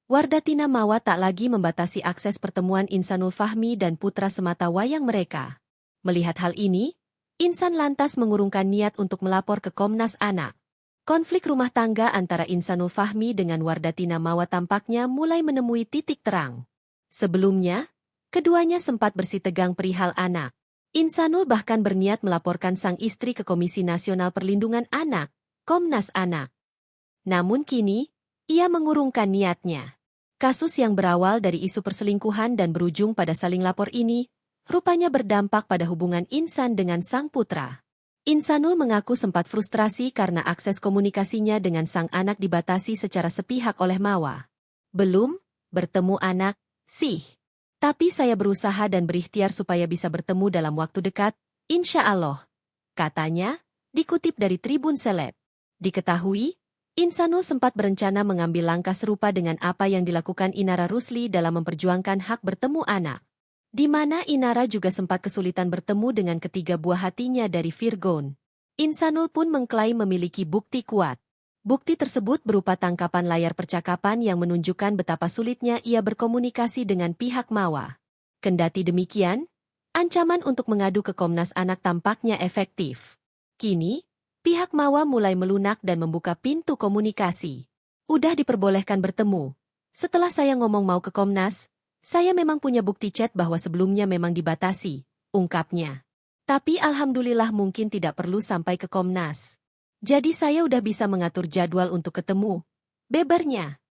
Wardatina Mawa tak lagi membatasi akses pertemuan Insanul Fahmi dan putra semata wayang mereka. Melihat hal ini, Insan lantas mengurungkan niat untuk melapor ke Komnas Anak. Konflik rumah tangga antara Insanul Fahmi dengan Wardatina Mawa tampaknya mulai menemui titik terang. Sebelumnya, keduanya sempat bersitegang perihal anak. Insanul bahkan berniat melaporkan sang istri ke Komisi Nasional Perlindungan Anak, Komnas Anak. Namun kini, ia mengurungkan niatnya. Kasus yang berawal dari isu perselingkuhan dan berujung pada saling lapor ini, rupanya berdampak pada hubungan Insan dengan sang putra. Insanul mengaku sempat frustrasi karena akses komunikasinya dengan sang anak dibatasi secara sepihak oleh Mawa. Belum bertemu anak, sih. Tapi saya berusaha dan berikhtiar supaya bisa bertemu dalam waktu dekat, insya Allah. Katanya, dikutip dari Tribun Seleb. Diketahui, Insanul sempat berencana mengambil langkah serupa dengan apa yang dilakukan Inara Rusli dalam memperjuangkan hak bertemu anak. Di mana Inara juga sempat kesulitan bertemu dengan ketiga buah hatinya dari Virgon. Insanul pun mengklaim memiliki bukti kuat. Bukti tersebut berupa tangkapan layar percakapan yang menunjukkan betapa sulitnya ia berkomunikasi dengan pihak Mawa. Kendati demikian, ancaman untuk mengadu ke Komnas Anak tampaknya efektif. Kini, pihak Mawa mulai melunak dan membuka pintu komunikasi. Udah diperbolehkan bertemu. Setelah saya ngomong mau ke Komnas, saya memang punya bukti chat bahwa sebelumnya memang dibatasi, ungkapnya. Tapi alhamdulillah mungkin tidak perlu sampai ke Komnas. Jadi saya udah bisa mengatur jadwal untuk ketemu. Bebernya.